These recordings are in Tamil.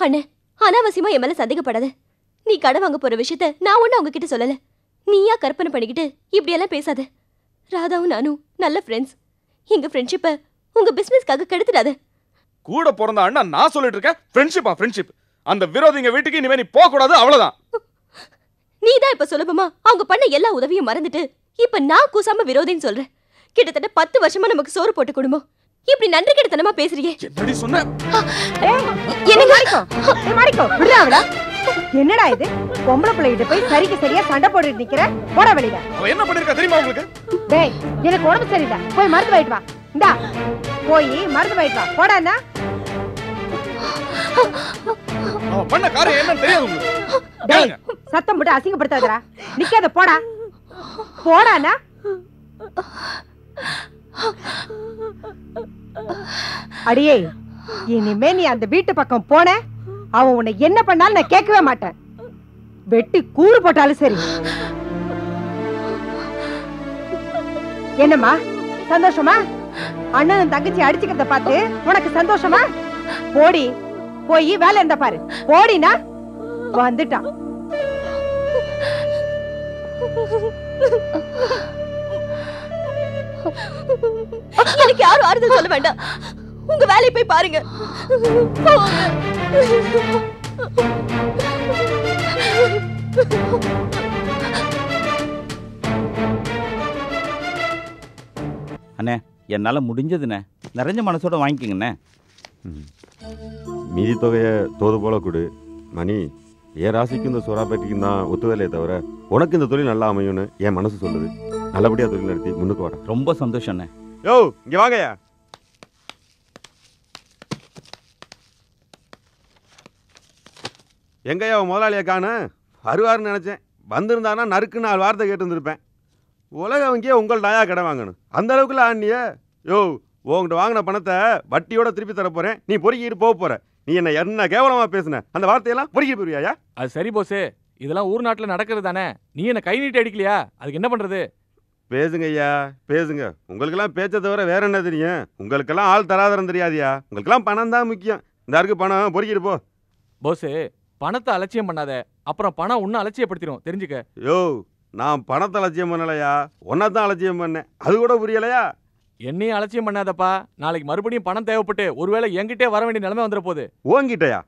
அண்ணே, அனாவசியமா என் மேல சந்தேகப்படாத. நீ கடை வாங்க போற விஷயத்த நான் ஒண்ணு அவங்க கிட்ட சொல்லல. நீயா கற்பனை பண்ணிக்கிட்டு இப்படி எல்லாம் பேசாத. ராதாவும் நானும் நல்ல ஃப்ரெண்ட்ஸ். எங்க ஃப்ரெண்ட்ஷிப்பை உங்க பிசினஸ்க்காக கெடுத்துடாத. கூட பிறந்த அண்ணா நான் சொல்லிட்டு இருக்கேன். ஃப்ரெண்ட்ஷிப். அந்த விரோதிங்க வீட்டுக்கு இனிமே நீ போக கூடாது, அவ்வளவுதான். நீ தான் இப்ப சுலபமா அவங்க பண்ண எல்லா உதவியும் மறந்துட்டு இப்ப நான் கூசாம விரோதின்னு சொல்றேன். கிட்டத்தட்ட 10 வருஷமா நமக்கு சோறு போட்டு குடும்பம். இப்படி நன்றி கெடுத்தனமா பேசுறியே. என்னடி சொன்ன? என்னடா இது? பொம்பளை பிள்ளைகிட்ட போய் சரிக்கு சரியா சண்டை போட்டு நிக்கிற. போட வெளியில. அவ என்ன பண்ணிருக்கா தெரியுமா உங்களுக்கு? டேய், எனக்கு உடம்பு சரியில்லை, போய் மருந்து வாங்கிட்டு வா. இந்தா போய் மருந்து வாங்கிட்டு வா. போடாண்ணா. அவ பண்ண காரியம் என்னன்னு தெரியாது உங்களுக்கு? டேய், சத்தம் போட்டு அசிங்கப்படுத்தாதடா. நிக்காத, போடா போடாண்ணா. அடியே, இனிமே நீ அந்த வீட்டு பக்கம் போன அவன் உன்னை என்ன பண்ணாலும் நான் கேட்கவே மாட்டேன். வெட்டி கூறு போட்டாலும் சரி. என்னம்மா சந்தோஷமா? அண்ணனும் தங்கச்சி அடிச்சுக்கிறத பார்த்து உனக்கு சந்தோஷமா? போடி, போய் வேலை இருந்தா பாரு. போடினா வந்துட்டான். எனக்கு யாரும் ஆறுதல் சொல்ல வேண்டாம். உங்க வேலையை போய் பாருங்க. அண்ணே, என்னால முடிஞ்சதுண்ணே. நிறைஞ்ச மனசோட வாங்கிக்கங்கண்ணே. மீதி தொகையை தோது போல கொடு. மணி, என் ராசிக்கும் இந்த சோறாப்பேட்டிக்கும் தான் ஒத்துவேலையே தவிர உனக்கு இந்த தொழில் நல்லா அமையும்னு என் மனசு சொல்லுது. நல்லபடியா தொழில் நடத்தி முன்னுக்கு வர. ரொம்ப சந்தோஷம் அண்ணே. யோ, இங்க வாங்கயா. எங்கய்யா முதலாளியை காண? வருவாருன்னு நினைச்சேன். வந்திருந்தானா நறுக்குன்னு 4 வார்த்தை கேட்டு இருந்திருப்பேன். உலக வங்கியே உங்கள் நாயா கடை வாங்கணும், அந்த அளவுக்குலாம் ஆண்ணிய. யோ, உங்கள்கிட்ட வாங்கின பணத்தை வட்டியோட திருப்பி தர போறேன், நீ பொறுக்கிட்டு போக போற. நீ என்ன கேவலமா பேசுன? அந்த வார்த்தையெல்லாம் பொறுக்கி போறியா? அது சரி போசே, இதெல்லாம் ஊர் நாட்டில் நடக்கிறது தானே. நீ என்ன கை நீட்டி அடிக்கலையா? அதுக்கு என்ன பண்றது? பேசுங்க ஐயா, பேசுங்க. உங்களுக்கெல்லாம் பேச்சை தவிர வேற என்ன தெரியும்? உங்களுக்கெல்லாம் ஆள் தராதரம் தெரியாதியா? உங்களுக்கெல்லாம் பணம் தான் முக்கியம். இந்த இருக்கு பணம், பொறுக்கிட்டு போ. போசே, பணத்தை அலட்சியம் பண்ணாத, அப்புறம் பணம் உன்னை அலட்சியப்படுத்திடும், தெரிஞ்சுக்க. யோ, நான் பணத்தை அலட்சியம் பண்ணலையா, ஒன்னதான் அலட்சியம் பண்ணேன். அது கூட புரியலையா? என்னையும் அலட்சியம் பண்ணாதப்பா. நாளைக்கு மறுபடியும் பணம் தேவைப்பட்டு ஒருவேளை என்கிட்டே வர வேண்டிய நிலைமை வந்துட போகுது. ஓங்கிட்டயா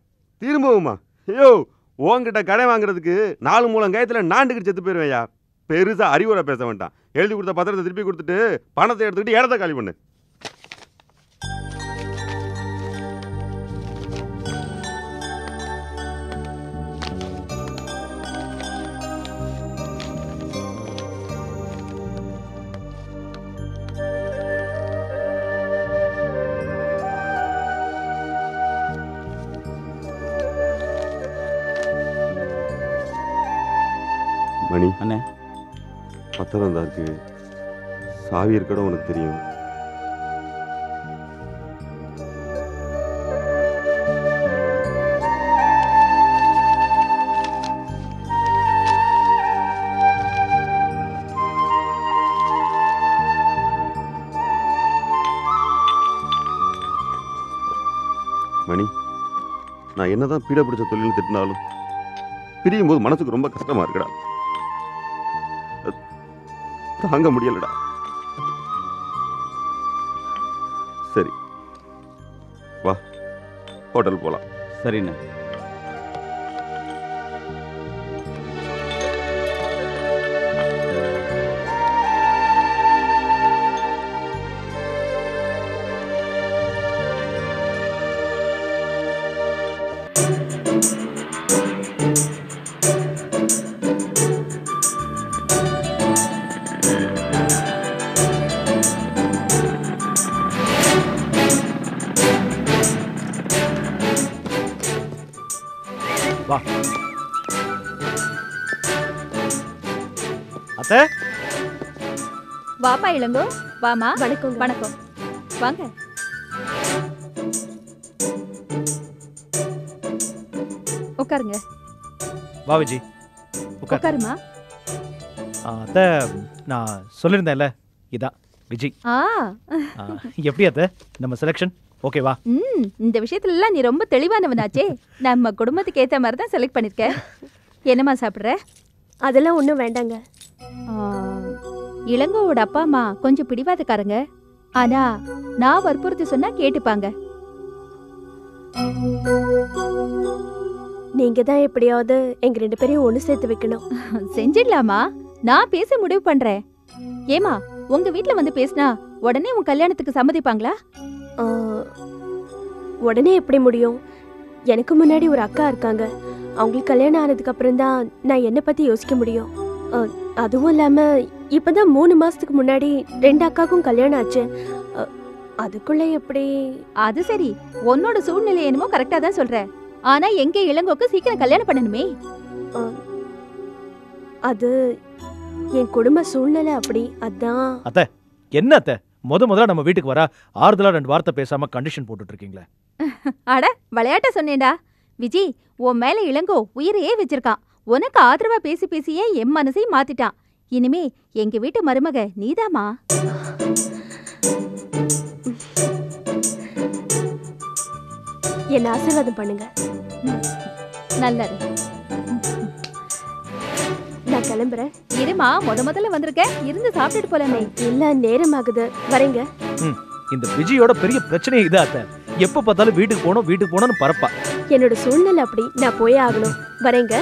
திரும்பவுமா? யோ, உங்ககிட்ட கடை வாங்குறதுக்கு 4 மூலம் கயத்துல நாண்டுக்கிட்டு செத்து போயிருவேயா. பெருசா அறிவுரை பேச வேண்டாம். எழுதி கொடுத்த பத்திரத்தை திருப்பி கொடுத்துட்டு பணத்தை எடுத்துக்கிட்டு இடத்த காலி பண்ணு. மணி அண்ணே, பத்திரம் தான் இருக்கு. சாவி இருக்கட உனக்கு தெரியும். மணி, நான் என்னதான் பீட பிடிச்ச தொழில் திட்டினாலும் பிரியும் போது மனசுக்கு ரொம்ப கஷ்டமா இருக்குடா. தாங்க முடியலடா. சரி, வா ஹோட்டல் போலாம். சரிண்ணே. வா அத்தை. வாப்பா இளங்கோ, வாமா. வணக்கம். வணக்கம், வாங்க. உட்காருங்க. வா விஜி, உட்காருமா. அத்தை, நான் சொல்லியிருந்தேன்ல, இதான் விஜி. எப்படி அத்தை நம்ம செலெக்ஷன்? ஓகேவா? இந்த விஷயத்துல எல்லாம் நீ ரொம்ப தெளிவானவனாச்சே. நம்ம குடும்பத்துக்கு ஏத்த மாதிரி தான் செலக்ட் பண்ணிருக்க. என்னம்மா சாப்பிடுற? அதெல்லாம் ஒன்றும் வேண்டாங்க. இளங்கோவோட அப்பா அம்மா கொஞ்சம் பிடிவாதக்காரங்க. ஆனா நான் வற்புறுத்தி சொன்னா கேட்டுப்பாங்க. நீங்க தான் எப்படியாவது எங்க 2 பேரையும் ஒன்று சேர்த்து வைக்கணும். செஞ்சிடலாமா? நான் பேச முடிவு பண்றேன். ஏமா உங்க வீட்ல வந்து பேசினா உடனே உன் கல்யாணத்துக்கு சம்மதிப்பாங்களா? உடனே எப்படி முடியும்? எனக்கு முன்னாடி ஒரு அக்கா இருக்காங்க. அவங்களுக்கு கல்யாணம் ஆனதுக்கு அப்புறம் தான் நான் என்னை பத்தி யோசிக்க முடியும். அதுவும் இல்லாம இப்பதான் 3 மாசத்துக்கு முன்னாடி 2 அக்காவுக்கும் கல்யாணம் ஆச்சு. அதுக்குள்ள எப்படி? அது சரி, உன்னோட சூழ்நிலை என்னமோ கரெக்டா தான் சொல்ற. ஆனா எங்க இளங்கோக்கு சீக்கிரம் கல்யாணம் பண்ணணுமே. அது என் குடும்ப சூழ்நிலை அப்படி. அதான். அத்தை என்ன அத்தை, முதல்ல நம்ம வீட்டுக்கு வர ஆறுதலா 2 வார்த்தை பேசாம கண்டிஷன் போட்டுட்டு இருக்கீங்களே. அட விளையாட்ட சொன்னேன்டா. விஜி, உன் மேல இளங்கோ உயிரையே வச்சிருக்கான். உனக்கு ஆதரவா பேசி பேசியே என் மனசையும் மாத்திட்டான். இனிமே எங்க வீட்டு மருமக நீதாமா. என்ன ஆசீர்வாதம் பண்ணுங்க. நல்லது. நான் கிளம்புறேன். இருமா, முதல்ல வந்திருக்க, இருந்து சாப்பிட்டுட்டு போலமே. இல்ல, நேரம் ஆகுது, வரேங்க. இந்த விஜயோட பெரிய பிரச்சனை இது அத்தை. எப்ப பார்த்தாலும் வீட்டுக்கு போகணும்னு பரப்பா. என்னோட சூழ்நிலை அப்படி, நான் போயே ஆகணும். வரேங்க.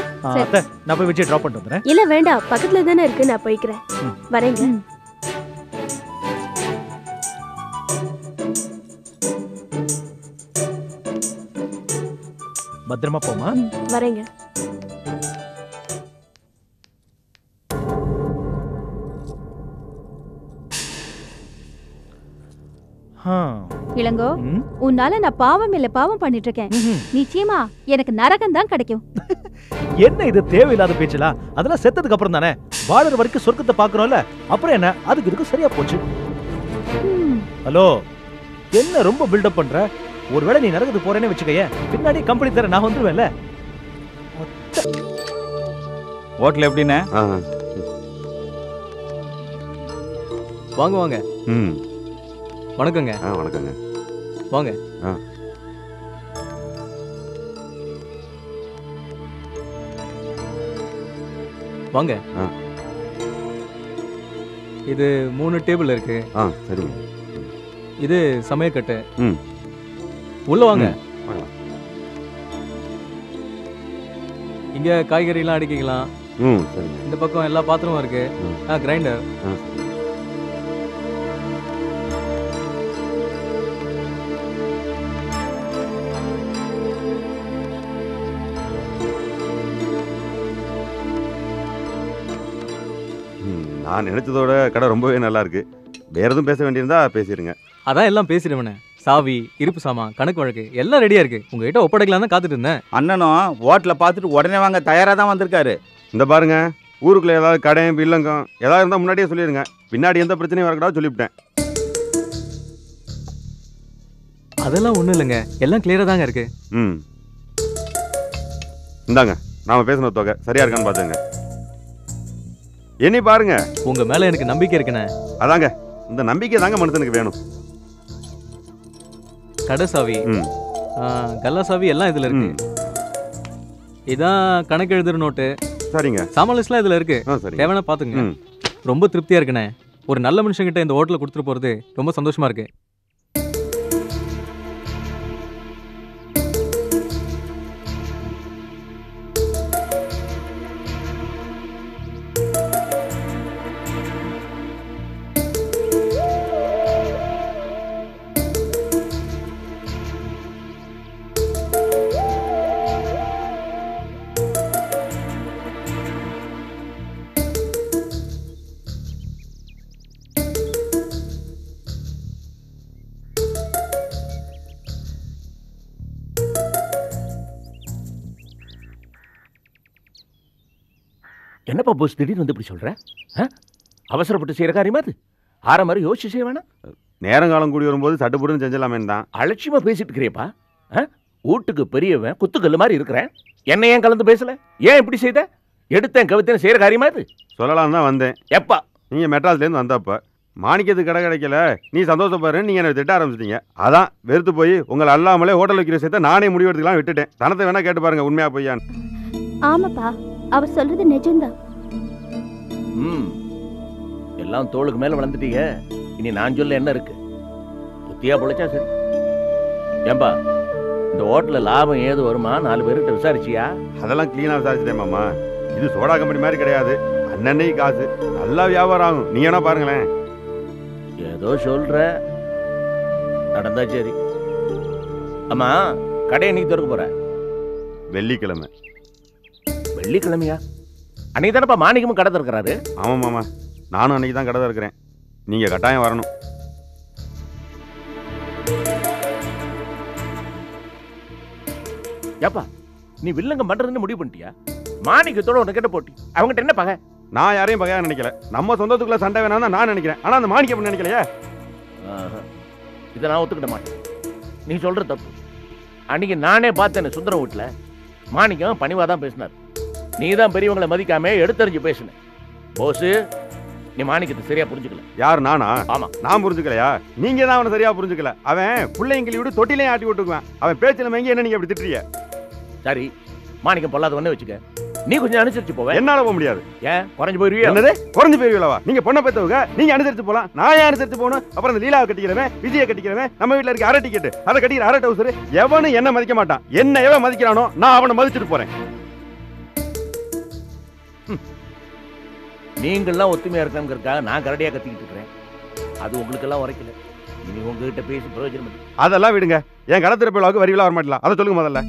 அத்தை, நான் போய் விஜய் டிராப் பண்ணிட்டு வந்துறேன். இல்ல வேண்டாம், பக்கத்துல தானே இருக்கு, நான் போய்க்கிறேன். வரேங்க. பத்திரமா போமா. வரேங்க. இளங்கோ, உன்னால நான் பாவம் இல்ல பாவம் பண்ணிட்டு இருக்கேன். நிச்சயமா எனக்கு நரகம் தான் கிடைக்கும். என்ன இது தேவையில்லாத பேச்சலா? அதெல்லாம் செத்ததுக்கு அப்புறம் தானே. வாழற வரைக்கும் சொர்க்கத்தை பாக்குறோம்ல, அப்புறம் என்ன அதுக்கு சரியா போச்சு. ஹலோ, என்ன ரொம்ப பில்டப் பண்ற? ஒருவேளை நீ நரகத்துக்கு போறேன்னு வச்சுக்கயே, பின்னாடி கம்பெனி தர நான் வந்துருவேன்ல. ஹோட்டல் எப்படின்னு வாங்க வாங்க. வணக்கங்க. வணக்கங்க. வாங்க. வாங்க. இது 3 டேபிள் இருக்கு. சரிங்க. இது சமையக்கட்டு. உள்ள வாங்க. இங்க காய்கறி எல்லாம் அடிக்கலாம். இந்த பக்கம் எல்லா பாத்திரமும் இருக்கு. கிரைண்டர். நான் நினைச்சதோட கடை ரொம்பவே நல்லா இருக்கு. வேற எதுவும் பேச வேண்டியிருந்தா பேசிடுங்க. அதான் எல்லாம் பேசிடுவேனே. சாவி, இருப்பு சாமான், கணக்கு வழக்கு எல்லாம் ரெடியா இருக்கு. உங்ககிட்ட ஒப்படைக்கலாம் தான் காத்துட்டு இருந்தேன். அண்ணனும் ஹோட்டலை பார்த்துட்டு உடனே வாங்க தயாரா தான் வந்திருக்காரு. இந்த பாருங்க, ஊருக்குள்ள ஏதாவது கடை பில்லங்கம் ஏதாவது இருந்தா முன்னாடியே சொல்லிடுங்க. பின்னாடி எந்த பிரச்சனையும் வரக்கூடாது சொல்லிவிட்டேன். அதெல்லாம் ஒண்ணும் இல்லைங்க, எல்லாம் கிளியரா தாங்க இருக்கு. இந்தாங்க, நாம பேசின தொகை சரியா இருக்கான்னு பாத்துங்க. இனி பாருங்க, உங்க மேல எனக்கு நம்பிக்கை இருக்குண்ணே. அதாங்க, இந்த நம்பிக்கை தாங்க மனுஷனுக்கு வேணும். கடை சாவி, கல்லா சாவி எல்லாம் இதுல இருக்கு. இதான் கணக்கு எழுதுற நோட்டு. சரிங்க. சாமான் லிஸ்ட்லாம் இதுல இருக்கு. தேவையான பாத்துங்க. ரொம்ப திருப்தியா இருக்குண்ணே. ஒரு நல்ல மனுஷங்கிட்ட இந்த ஹோட்டல கொடுத்துட்டு போறது ரொம்ப சந்தோஷமா இருக்கு. என்னப்பா போஸ் திடீர்னு வந்து இப்படி சொல்ற? அவசரப்பட்டு செய்யற காரியமா அது? ஆற மாதிரி யோசிச்சு செய்ய வேணாம். நேரங்காலம் கூடி வரும்போது சட்டுப்புடுன்னு செஞ்சலாமே தான். அலட்சியமா பேசிட்டு இருக்கிறியப்பா. வீட்டுக்கு பெரியவன் குத்துக்கல்லு மாதிரி இருக்கிறேன். என்ன ஏன் கலந்து பேசல? ஏன் இப்படி செய்த? எடுத்தேன் கவித்தேன் செய்யற காரியமா இது? சொல்லலாம் தான் வந்தேன். எப்பா? நீங்க மெட்ராஸ்ல இருந்து வந்தப்ப மாணிக்கத்துக்கு கடை கிடைக்கல, நீ சந்தோஷப்பாரு, நீங்க என்ன திட்ட ஆரம்பிச்சிட்டீங்க. அதான் வெறுத்து போய் உங்களை அல்லாமலே ஹோட்டல் வைக்கிற சேர்த்த நானே முடிவெடுத்துக்கலாம் விட்டுட்டேன். தனத்தை வேணா கேட்டு பாருங்க, உண்மையா பொய்யான்னு. ஆமாப்பா, அவர் சொல்றது நிஜம்தான். எல்லாம் தோளுக்கு மேல வளர்ந்துட்டீங்க. இனி நான் சொல்ல என்ன இருக்கு? புத்தியா பொழைச்சா சரி. ஏன்பா, இந்த ஹோட்டல்ல லாபம் ஏது வருமா? 4 பேர்கிட்ட விசாரிச்சியா? அதெல்லாம் கிளீனா விசாரிச்சிட்டேன் மாமா. இது சோடா கம்பெனி மாதிரி கிடையாது. அன்னன்னைக்கு காசு நல்லா வியாபாரம் ஆகும். நீ என்ன பாருங்களேன். ஏதோ சொல்ற, நடந்தா சரி. ஆமா, கடையை நீ திறக்க போற? வெள்ளிக்கிழமை. வெள்ளிக்கிழமையா? அன்னைக்கு தானப்பா மாணிக்கமும் கடை திறக்கிறாரு. ஆமா மாமா, நானும் அன்னைக்கு தான் கடை திறக்கிறேன். நீங்க கட்டாயம் வரணும். ஏப்பா, நீ வில்லங்க பண்றதுன்னு முடிவு பண்ணிட்டியா? மாணிக்கத்தோட உனக்கு என்ன போட்டி? அவங்ககிட்ட என்ன பகை? நான் யாரையும் பகையா நினைக்கல. நம்ம சொந்தத்துக்குள்ள சண்டை வேணாம் தான் நான் நினைக்கிறேன். ஆனா அந்த மாணிக்கம் அப்படி நினைக்கலையே. இதை நான் ஒத்துக்கிட மாட்டேன். நீ சொல்ற தப்பு. அன்னைக்கு நானே பார்த்தேன் சுந்தரம் வீட்டுல. மாணிக்கம் பணிவா தான் பேசினார். நீ தான் பெரியவங்களை மதிக்காம எடுத்தறிஞ்சு பேசின. போஸ், நீ மாணிக்கத்தை சரியா புரிஞ்சுக்கல. யார், நானா? ஆமா, நான் புரிஞ்சுக்கலையா? நீங்க தான் அவனை சரியா புரிஞ்சுக்கல. அவன் பிள்ளைங்களை விட்டு தொட்டிலையும் ஆட்டி விட்டுக்குவான். அவன் பேச்சில மயங்கி என்ன நீங்க அப்படி திட்டுறிய? சரி, மாணிக்கம் பொல்லாதவனே வச்சுக்க. நீ கொஞ்சம் அனுசரிச்சு போவேன். என்னால போக முடியாது. ஏன் குறைஞ்சு போயிருவியா? என்னது குறைஞ்சு போயிருவா? நீங்க பொண்ணை பெற்றவங்க, நீங்க அனுசரிச்சு போலாம். நான் ஏன் அனுசரிச்சு போகணும்? அப்புறம் இந்த லீலாவை கட்டிக்கிறவன், விஜயை கட்டிக்கிறவன், நம்ம வீட்டுல இருக்க அரை டிக்கெட் அதை கட்டிக்கிற அரை டவுசர் எவனும் என்ன மதிக்க மாட்டான். என்ன எவன் மதிக்கிறானோ நான் அவனை மதிச்சுட்டு போறேன். நீங்கள்லாம் ஒத்துமையா இருக்கணுங்கிறதுக்காக நான் கரடியா கத்திக்கிட்டு இருக்கிறேன். அது உங்களுக்கு எல்லாம் உரைக்கல. இனி உங்ககிட்ட பேசி பிரயோஜனம் இல்லை. அதெல்லாம் விடுங்க. என் கடை திறப்பிலாவுக்கு வரிவிழா வர மாட்டலாம். அதை சொல்லுங்க முதல்ல.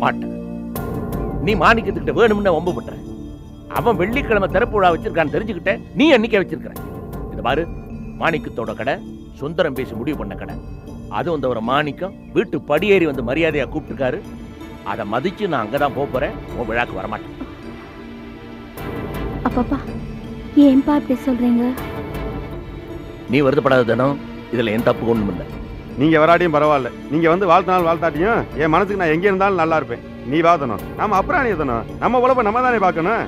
மாட்டேன். நீ மாணிக்கத்துக்கிட்ட வேணும்னு வம்பு பண்ற. அவன் வெள்ளிக்கிழமை திறப்பு விழா வச்சிருக்கான்னு தெரிஞ்சுக்கிட்ட, நீ அன்னைக்கே வச்சிருக்கிற. இது பாரு, மாணிக்கத்தோட கடை, சுந்தரம் பேசி முடிவு பண்ண கடை. அதுவும் இந்த ஒரு மாணிக்கம் வீட்டு படியேறி வந்து மரியாதையா கூப்பிட்டுருக்காரு. அதை மதிச்சு நான் அங்கதான் போறேன். உன் விழாக்கு வரமாட்டேன். அப்பப்பா, ஏன்பா இப்படி சொல்றீங்க? நீ வருத்தப்படாத தினம். இதுல என் தப்பு ஒண்ணும் இல்லை. நீங்க வராட்டியும் பரவாயில்ல. நீங்க வந்து வாழ்த்தினாலும் வாழ்த்தாட்டியும் என் மனசுக்கு நான் எங்க இருந்தாலும் நல்லா இருப்பேன். நீ வாத்தணும், நம்ம அப்புறம் அணியத்தணும். நம்ம உழப்ப நம்ம தானே பார்க்கணும்.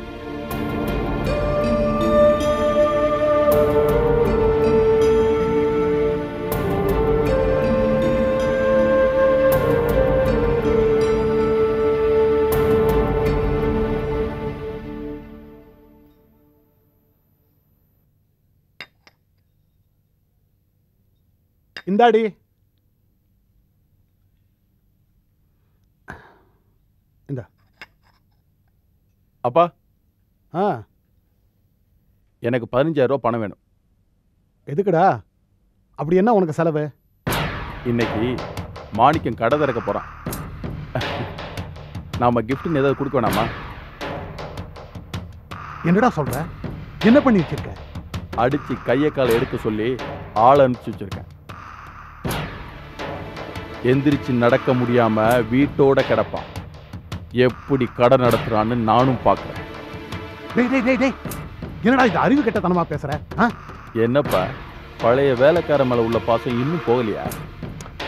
இந்தாடி. இந்த அப்பா, ஆ, எனக்கு 15,000 பணம் வேணும். எதுக்குடா? அப்படி என்ன உனக்கு செலவு? இன்னைக்கு மாணிக்கம் கடை திறக்க போறான். நாம கிஃப்ட்னு ஏதாவது கொடுக்க வேணாமா? என்னடா சொல்ற? என்ன பண்ணி வச்சிருக்க? அடிச்சு கையை காலை எடுக்க சொல்லி ஆளை அனுப்பிச்சு வச்சிருக்கேன். எந்திரிச்சு நடக்க முடியாம வீட்டோட கிடப்பான். எப்படி கடை நடத்துறான்னு நானும் பார்க்கிறேன். என்னடா இது அறிவு கெட்டத்தனமா பேசுற? என்னப்பா, பழைய வேலைக்கார மேல உள்ள பாசம் இன்னும் போகலையா?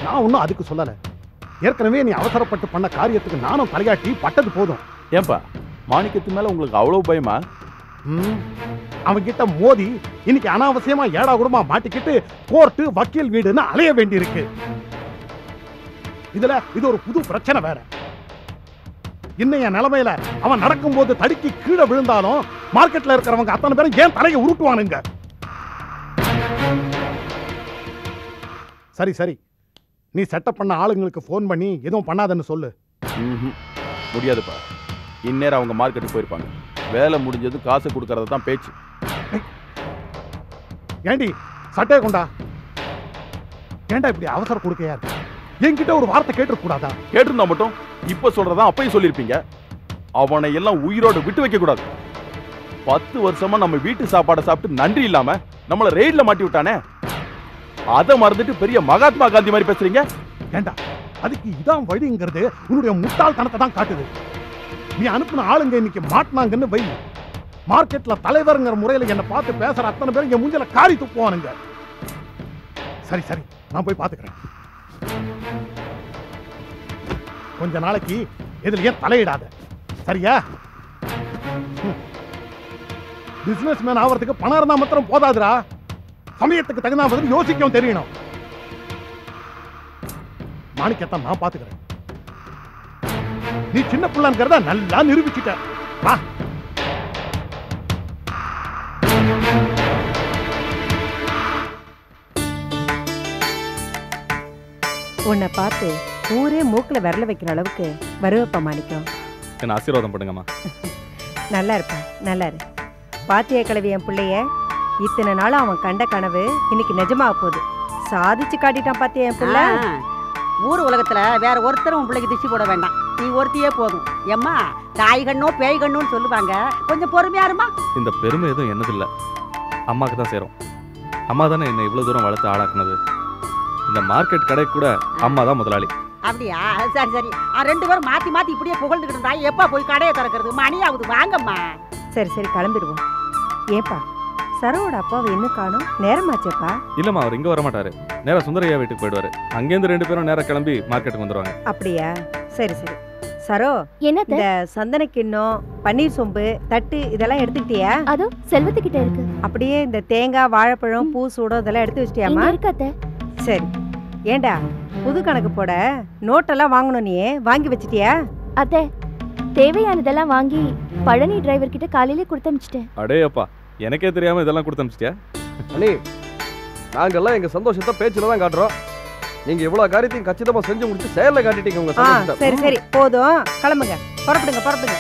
நான் ஒன்னும் அதுக்கு சொல்லல. ஏற்கனவே நீ அவசரப்பட்டு பண்ண காரியத்துக்கு நானும் தலையாட்டி பட்டது போதும். ஏன்பா, மாணிக்கத்து மேல உங்களுக்கு அவ்வளவு பயமா? அவன்கிட்ட மோதி இன்னைக்கு அனாவசியமா ஏடா கூடமா மாட்டிக்கிட்டு கோர்ட்டு வக்கீல் வீடுன்னு அலைய வேண்டி இருக்கு. இதுல இது ஒரு புது பிரச்சனை வேற. இன்னைய நிலைமையில அவன் நடக்கும்போது தடுக்கி கீழே விழுந்தாலும் மார்க்கெட்ல இருக்கிறவங்க அத்தனை பேரும் ஏன் தலையை உருட்டுவானுங்க. சரி சரி, நீ செட்டப் பண்ண ஆளுங்களுக்கு போன் பண்ணி எதுவும் பண்ணாதன்னு சொல்லு. முடியாதுப்பா. இந்நேரம் அவங்க மார்க்கெட்டுக்கு போயிருப்பாங்க. வேலை முடிஞ்சது காசு கொடுக்கறத தான் பேச்சு. ஏண்டி சட்டையை கொண்டா? ஏண்டா இப்படி அவசர கொடுக்கையா இருக்கு? என்கிட்ட ஒரு வார்த்தை கேட்டு கூடாதா? கேட்டிருந்தா மட்டும் இப்ப சொல்றதா அப்பயும் சொல்லிருப்பீங்க. அவனை எல்லாம் உயிரோடு விட்டு வைக்க கூடாது. 10 வருஷமா நம்ம வீட்டு சாப்பாடை சாப்பிட்டு நன்றி இல்லாம நம்மள ரெயில்ல மாட்டி விட்டானே, அதை மறந்துட்டு பெரிய மகாத்மா காந்தி மாதிரி பேசுறீங்க. ஏண்டா, அதுக்கு இதான் வழிங்கிறது உன்னுடைய முட்டாள்தனத்தை தான் காட்டுது. நீ அனுப்பின ஆளுங்க இன்னைக்கு மாட்டினாங்கன்னு வை, மார்க்கெட்ல தலைவருங்கிற முறையில என்ன பார்த்து பேசுற அத்தனை பேரும் இங்க மூஞ்சில காரி துப்புவானுங்க. சரி சரி, நான் போய் பாத்துக்கிறேன். கொஞ்ச நாளைக்கு எதுலயே தலையிடாத, சரியா? பிசினஸ் மேன் ஆவறதுக்கு பணம் இருந்தா மாத்திரம் போதாதுடா, சமயத்துக்கு தகுந்த மாதிரி யோசிக்கவும் தெரியணும். மாணிக்கத்தான் நான் பாத்துக்கிறேன். நீ சின்ன பிள்ளைங்கிறத நல்லா நிரூபிச்சுட்ட. வா. உன்னை பார்த்து ஊரே மூக்குல விரல வைக்கிற அளவுக்கு வருவப்பா மாணிக்கம். என்ன ஆசீர்வாதம் பண்ணுங்கம்மா. நல்லா இருப்பா, நல்லா இரு. பாத்தியா கிழவி என் பிள்ளைய, இத்தனை நாளும் அவன் கண்ட கனவு இன்னைக்கு நிஜமாக போகுது. சாதிச்சு காட்டிட்டான் பாத்தியா என் பிள்ளை. ஊர் உலகத்துல வேற ஒருத்தரும் உன் பிள்ளைக்கு திஷ்டி போட வேண்டாம், நீ ஒருத்தியே போதும். எம்மா தாய் கண்ணோ பேய் கண்ணோன்னு சொல்லுவாங்க, கொஞ்சம் பொறுமையா இருமா. இந்த பெருமை எதுவும் என்னதில்லை, அம்மாவுக்கு தான் சேரும். அம்மா தானே என்னை இவ்வளோ தூரம் வளர்த்து ஆளாக்குனது. இந்த மார்க்கெட் கடை கூட அம்மா தான் முதலாளி. அப்படியா? சரி சரி, ரெண்டு பேரும் மாத்தி மாத்தி இப்படியே புகழ்ந்துக்கிட்டு இருந்தா எப்பா போய் கடையை திறக்கிறது? மணி ஆகுது, வாங்கம்மா. சரி சரி கிளம்பிடுவோம். ஏப்பா சரோட அப்பாவை இன்னும் காணும், நேரமாச்சேப்பா? இல்லம்மா, அவர் இங்கே வர மாட்டாரு, நேராக சுந்தரையா வீட்டுக்கு போயிடுவாரு. அங்கேருந்து 2 பேரும் நேராக கிளம்பி மார்க்கெட்டுக்கு வந்துடுவாங்க. அப்படியா? சரி சரி. சரோ, என்ன இந்த சந்தன கிண்ணம், பன்னீர் சொம்பு, தட்டு இதெல்லாம் எடுத்துக்கிட்டியா? அதோ செல்வத்துக்கிட்ட இருக்கு. அப்படியே இந்த தேங்காய், வாழைப்பழம், பூ, சூடம் இதெல்லாம் எடுத்து வச்சிட்டியாமா? இருக்காத்த. சரி. ஏண்டா புது கணக்கு போட நோட்டெல்லாம் வாங்கணும், நீ வாங்கி வச்சிட்டியா? அத்தை, தேவையானதெல்லாம் வாங்கி பழனி டிரைவர் கிட்ட காலையிலே கொடுத்து அனுப்பிச்சிட்டேன். அடே அப்பா, எனக்கே தெரியாம இதெல்லாம் கொடுத்து அனுப்பிச்சிட்டியா? அண்ணி, நாங்கெல்லாம் எங்க சந்தோஷத்தை பேச்சுல தான் காட்டுறோம். நீங்க இவ்வளவு காரியத்தையும் கச்சிதமா செஞ்சு முடிச்சு செயல்ல காட்டிட்டீங்க உங்க சந்தோஷத்தை. சரி சரி போதும், கிளம்புங்க, புறப்படுங்க புறப்படுங்க.